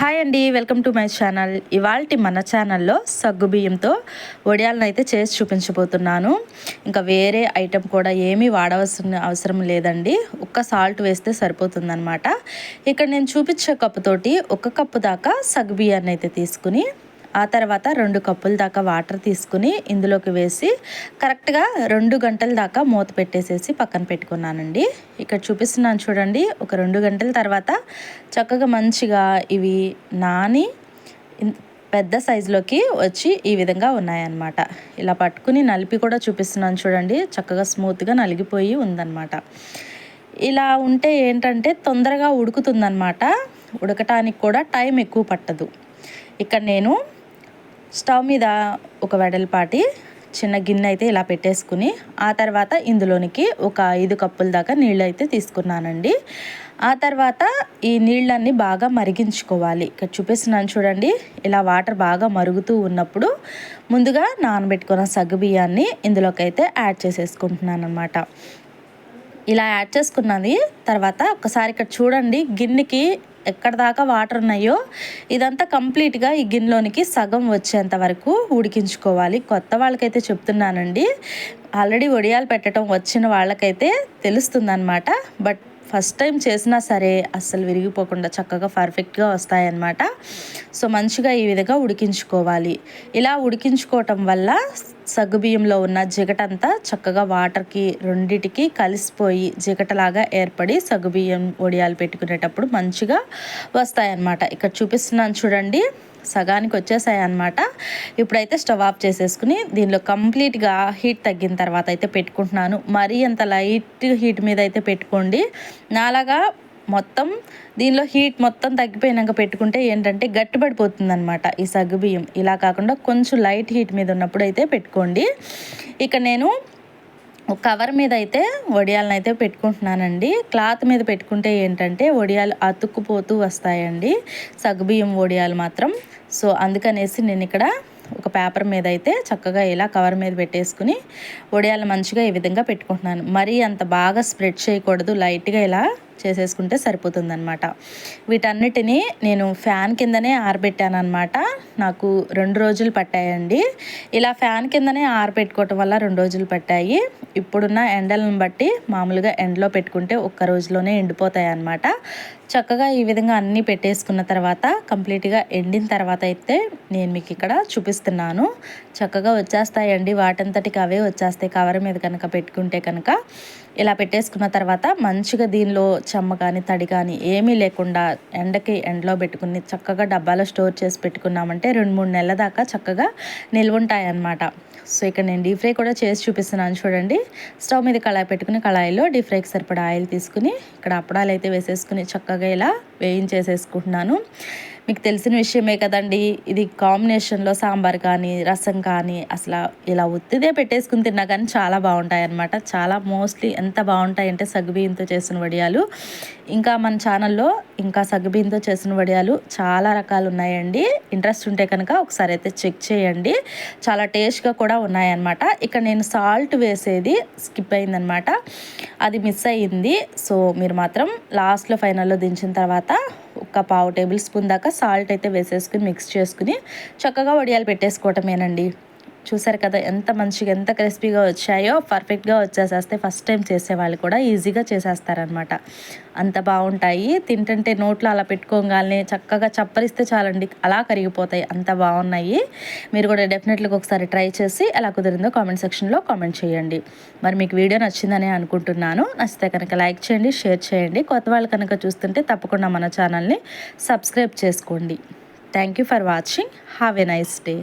Hi అండి, welcome to my channel. ఇవాల్టి మన ఛానల్లో సగ్గుబియ్యంతో వడియాలను అయితే చేసి చూపించబోతున్నాను. ఇంకా వేరే ఐటెం కూడా ఏమీ వాడవలసిన అవసరం లేదండి. ఒక్క సాల్ట్ వేస్తే సరిపోతుందన్నమాట. ఇక్కడ నేను చూపించే కప్పుతోటి 1 కప్పు దాకా సగ్గుబియ్యాన్ని అయితే తీసుకుని ఆ తర్వాత 2 కప్పుల దాకా వాటర్ తీసుకుని ఇందులోకి వేసి కరెక్ట్గా 2 గంటల దాకా మూత పెట్టేసేసి పక్కన పెట్టుకున్నానండి. ఇక్కడ చూపిస్తున్నాను చూడండి. ఒక 2 గంటల తర్వాత చక్కగా మంచిగా ఇవి నాని పెద్ద సైజులోకి వచ్చి ఈ విధంగా ఉన్నాయన్నమాట. ఇలా పట్టుకుని నలిపి కూడా చూపిస్తున్నాను చూడండి. చక్కగా స్మూత్గా నలిగిపోయి ఉందన్నమాట. ఇలా ఉంటే ఏంటంటే తొందరగా ఉడుకుతుందన్నమాట. ఉడకటానికి కూడా టైం ఎక్కువ పట్టదు. ఇక్కడ నేను స్టవ్ మీద ఒక వెడల్పాటి చిన్న గిన్నె అయితే ఇలా పెట్టేసుకుని ఆ తర్వాత ఇందులోనికి ఒక 5 కప్పుల దాకా నీళ్ళు అయితే తీసుకున్నానండి. ఆ తర్వాత ఈ నీళ్ళన్నీ బాగా మరిగించుకోవాలి. ఇక్కడ చూపిస్తున్నాను చూడండి. ఇలా వాటర్ బాగా మరుగుతూ ఉన్నప్పుడు ముందుగా నానబెట్టుకున్న సగ్గుబియ్యాన్ని ఇందులోకి అయితే యాడ్ చేసేసుకుంటున్నాను అనమాట. ఇలా యాడ్ చేసుకున్నది తర్వాత ఒకసారి ఇక్కడ చూడండి, గిన్నెకి ఎక్కడ దాకా వాటర్ ఉన్నాయో ఇదంతా కంప్లీట్గా ఈ గిన్నెలోనికి సగం వచ్చేంత వరకు ఉడికించుకోవాలి. కొత్త వాళ్ళకైతే చెప్తున్నానండి, ఆల్రెడీ వడియాలు పెట్టడం వచ్చిన వాళ్ళకైతే తెలుస్తుందన్నమాట. బట్ ఫస్ట్ టైం చేసినా సరే అస్సలు విరిగిపోకుండా చక్కగా పర్ఫెక్ట్గా వస్తాయన్నమాట. సో మంచిగా ఈ విధంగా ఉడికించుకోవాలి. ఇలా ఉడికించుకోవటం వల్ల సగ్గుబియ్యంలో ఉన్న జిగటంతా చక్కగా వాటర్కి రెండిటికి కలిసిపోయి జిగటలాగా ఏర్పడి సగ్గుబియ్యం వడియాలు పెట్టుకునేటప్పుడు మంచిగా వస్తాయన్నమాట. ఇక్కడ చూపిస్తున్నాను చూడండి, సగానికి వచ్చేసాయి అన్నమాట. ఇప్పుడైతే స్టవ్ ఆఫ్ చేసేసుకుని దీనిలో కంప్లీట్గా హీట్ తగ్గిన తర్వాత అయితే పెట్టుకుంటున్నాను. మరీ అంత లైట్ హీట్ మీద అయితే పెట్టుకోండి. నాలాగా మొత్తం దీనిలో హీట్ మొత్తం తగ్గిపోయినాక పెట్టుకుంటే ఏంటంటే గట్టిపడిపోతుంది అనమాట ఈ సగ్గుబియ్యం. ఇలా కాకుండా కొంచెం లైట్ హీట్ మీద ఉన్నప్పుడు అయితే పెట్టుకోండి. ఇక నేను కవర్ మీద అయితే వడియాలను అయితే పెట్టుకుంటున్నానండి. క్లాత్ మీద పెట్టుకుంటే ఏంటంటే వడియాలు అతుక్కుపోతూ వస్తాయండి, సగ్గుబియ్యం వడియాలు మాత్రం. సో అందుకనేసి నేను ఇక్కడ ఒక పేపర్ మీద అయితే చక్కగా ఇలా కవర్ మీద పెట్టేసుకుని వడియాలు మంచిగా ఈ విధంగా పెట్టుకుంటున్నాను. మరీ అంత బాగా స్ప్రెడ్ చేయకూడదు, లైట్గా ఇలా చేసేసుకుంటే సరిపోతుందన్నమాట. వీటన్నిటినీ నేను ఫ్యాన్ కిందనే ఆరబెట్టాను అనమాట. నాకు 2 రోజులు పట్టాయండి. ఇలా ఫ్యాన్ కిందనే ఆరబెట్టుకోవటం వల్ల 2 రోజులు పట్టాయి. ఇప్పుడున్న ఎండలను బట్టి మామూలుగా ఎండలో పెట్టుకుంటే 1 రోజులోనే ఎండిపోతాయి అన్నమాట. చక్కగా ఈ విధంగా అన్నీ పెట్టేసుకున్న తర్వాత కంప్లీట్గా ఎండిన తర్వాత అయితే నేను మీకు ఇక్కడ చూపిస్తున్నాను. చక్కగా వచ్చేస్తాయండి, వాటంతటికి అవే వచ్చేస్తాయి కవర్ మీద కనుక పెట్టుకుంటే కనుక. ఇలా పెట్టేసుకున్న తర్వాత మంచిగా దీనిలో చెమ్మ కానీ తడి కానీ ఏమీ లేకుండా ఎండలో పెట్టుకుని చక్కగా డబ్బాలో స్టోర్ చేసి పెట్టుకున్నామంటే 2-3 నెలల దాకా చక్కగా నిల్వ ఉంటాయి అన్నమాట. సో ఇక్కడ నేను డీప్ ఫ్రై కూడా చేసి చూపిస్తున్నాను చూడండి. స్టవ్ మీద కళాయి పెట్టుకుని కళాయిలో డీప్ ఫ్రైకి సరిపడా ఆయిల్ తీసుకుని ఇక్కడ అప్పడాలు అయితే వేసేసుకుని చక్కగా ఇలా వేయించేసేసుకుంటున్నాను. మీకు తెలిసిన విషయమే కదండి, ఇది కాంబినేషన్లో సాంబార్ కానీ రసం కానీ అసలు ఇలా ఒత్తిదే పెట్టేసుకుని తిన్నా కానీ చాలా బాగుంటాయి అన్నమాట. చాలా మోస్ట్లీ ఎంత బాగుంటాయంటే సగ్గుబియ్యంతో చేసిన వడియాలు. ఇంకా మన ఛానల్లో ఇంకా సగ్గుబియ్యంతో చేసిన వడియాలు చాలా రకాలు ఉన్నాయండి. ఇంట్రెస్ట్ ఉంటే కనుక ఒకసారి అయితే చెక్ చేయండి, చాలా టేస్ట్గా కూడా ఉన్నాయన్నమాట. ఇక్కడ నేను సాల్ట్ వేసేది స్కిప్ అయిందనమాట, అది మిస్ అయ్యింది. సో మీరు మాత్రం లాస్ట్లో ఫైనల్లో దించిన తర్వాత ఒక 1/2 టేబుల్ స్పూన్ దాకా సాల్ట్ అయితే వేసేసుకుని మిక్స్ చేసుకుని చక్కగా వడియాలు పెట్టేసుకోవటమేనండి. చూసారు కదా ఎంత మంచిగా ఎంత క్రిస్పీగా వచ్చాయో. పర్ఫెక్ట్గా వచ్చేసేస్తే ఫస్ట్ టైం చేసేవాళ్ళు కూడా ఈజీగా చేసేస్తారనమాట. అంత బాగుంటాయి. తింటుంటే నోట్లో అలా పెట్టుకోగానే చక్కగా చప్పరిస్తే చాలండి అలా కరిగిపోతాయి, అంత బాగున్నాయి. మీరు కూడా డెఫినెట్లీగా ఒకసారి ట్రై చేసి ఎలా కుదిరిందో కామెంట్ సెక్షన్లో కామెంట్ చేయండి. మరి మీకు వీడియో నచ్చిందని అనుకుంటున్నాను. నచ్చితే కనుక లైక్ చేయండి, షేర్ చేయండి. కొత్త వాళ్ళు కనుక చూస్తుంటే తప్పకుండా మన ఛానల్ని సబ్స్క్రైబ్ చేసుకోండి. Thank you for watching. Have a nice day.